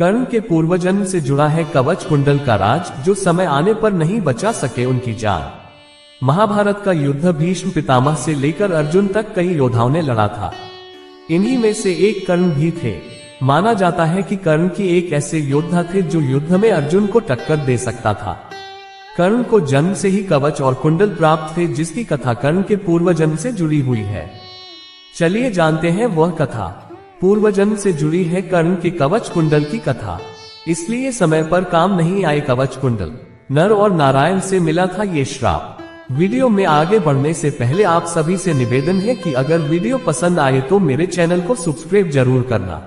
कर्ण के पूर्वजन्म से जुड़ा है कवच कुंडल का राज, जो समय आने पर नहीं बचा सके उनकी जान। महाभारत का युद्ध भीष्म पितामह से लेकर अर्जुन तक कई योद्धाओं ने लड़ा था। इन्हीं में से एक कर्ण भी थे। माना जाता है कि कर्ण की एक ऐसे योद्धा थे जो युद्ध में अर्जुन को टक्कर दे सकता था। कर्ण को जन्म से ही कवच और कुंडल प्राप्त थे, जिसकी कथा कर्ण के पूर्वजन्म से जुड़ी हुई है। चलिए जानते हैं वह कथा। पूर्वजन्म से जुड़ी है कर्ण के कवच कुंडल की कथा। इसलिए समय पर काम नहीं आए कवच कुंडल। नर और नारायण से मिला था ये श्राप। वीडियो में आगे बढ़ने से पहले आप सभी से निवेदन है कि अगर वीडियो पसंद आए तो मेरे चैनल को सब्सक्राइब जरूर करना।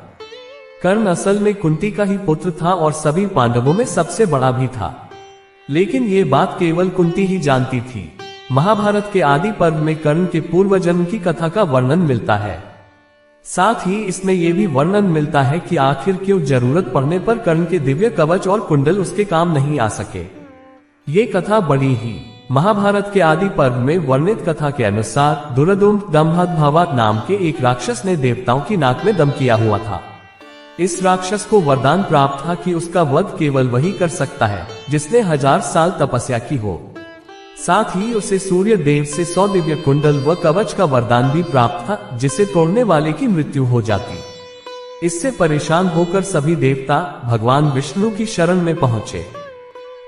कर्ण असल में कुंती का ही पुत्र था और सभी पांडवों में सबसे बड़ा भी था, लेकिन ये बात केवल कुंती ही जानती थी। महाभारत के आदि पर्व में कर्ण के पूर्वजन्म की कथा का वर्णन मिलता है। साथ ही इसमें यह भी वर्णन मिलता है कि आखिर क्यों जरूरत पड़ने पर कर्ण के दिव्य कवच और कुंडल उसके काम नहीं आ सके। ये कथा बड़ी ही महाभारत के आदि पर्व में वर्णित कथा के अनुसार दुर्योधन दंभद्भावा नाम के एक राक्षस ने देवताओं की नाक में दम किया हुआ था। इस राक्षस को वरदान प्राप्त था कि उसका वध केवल वही कर सकता है जिसने 1000 साल तपस्या की हो। साथ ही उसे सूर्य देव से 100 दिव्य कुंडल व कवच का वरदान भी प्राप्त था, जिसे तोड़ने वाले की मृत्यु हो जाती। इससे परेशान होकर सभी देवता भगवान विष्णु की शरण में पहुंचे।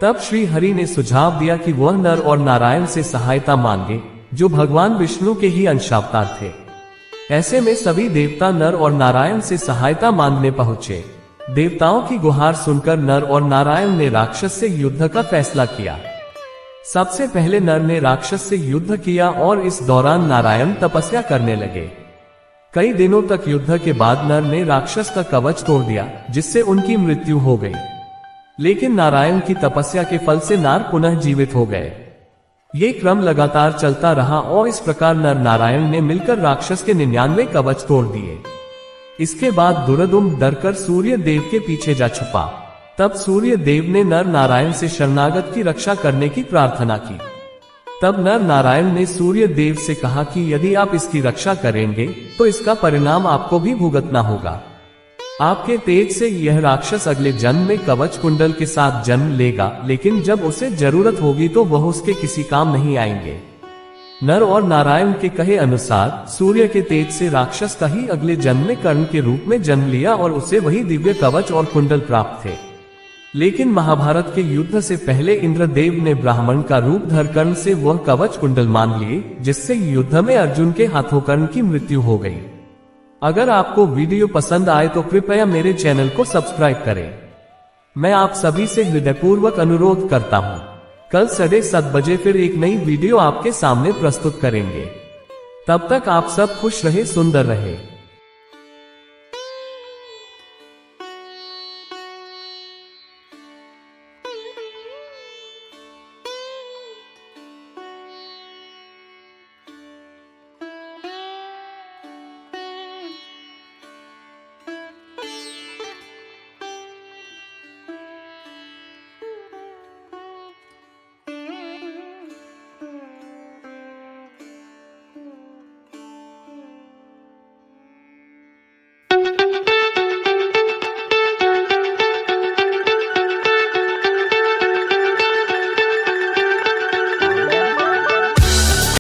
तब श्री हरि ने सुझाव दिया कि वह नर और नारायण से सहायता मांगे, जो भगवान विष्णु के ही अंशावतार थे। ऐसे में सभी देवता नर और नारायण से सहायता मांगने पहुंचे। देवताओं की गुहार सुनकर नर और नारायण ने राक्षस से युद्ध का फैसला किया। सबसे पहले नर ने राक्षस से युद्ध किया और इस दौरान नारायण तपस्या करने लगे। कई दिनों तक युद्ध के बाद नर ने राक्षस का कवच तोड़ दिया, जिससे उनकी मृत्यु हो गई। लेकिन नारायण की तपस्या के फल से नार पुनः जीवित हो गए। ये क्रम लगातार चलता रहा और इस प्रकार नर नारायण ने मिलकर राक्षस के 99 कवच तोड़ दिए। इसके बाद दुर्योधन डरकर सूर्य देव के पीछे जा छुपा। तब सूर्य देव ने नर नारायण से शरणागत की रक्षा करने की प्रार्थना की। तब नर नारायण ने सूर्य देव से कहा कि यदि आप इसकी रक्षा करेंगे तो इसका परिणाम आपको भी भुगतना होगा। आपके तेज से यह राक्षस अगले जन्म में कवच कुंडल के साथ जन्म लेगा, लेकिन जब उसे जरूरत होगी तो वह उसके किसी काम नहीं आएंगे। नर और नारायण के कहे अनुसार सूर्य के तेज से राक्षस का ही अगले जन्म में कर्ण के रूप में जन्म लिया और उसे वही दिव्य कवच और कुंडल प्राप्त थे। लेकिन महाभारत के युद्ध से पहले इंद्रदेव ने ब्राह्मण का रूप धर कर्ण से वह कवच कुंडल मांग लिए, जिससे युद्ध में अर्जुन के हाथों कर्ण की मृत्यु हो गई। अगर आपको वीडियो पसंद आए तो कृपया मेरे चैनल को सब्सक्राइब करें। मैं आप सभी से हृदयपूर्वक अनुरोध करता हूं। कल 7:30 बजे फिर एक नई वीडियो आपके सामने प्रस्तुत करेंगे। तब तक आप सब खुश रहे, सुंदर रहे।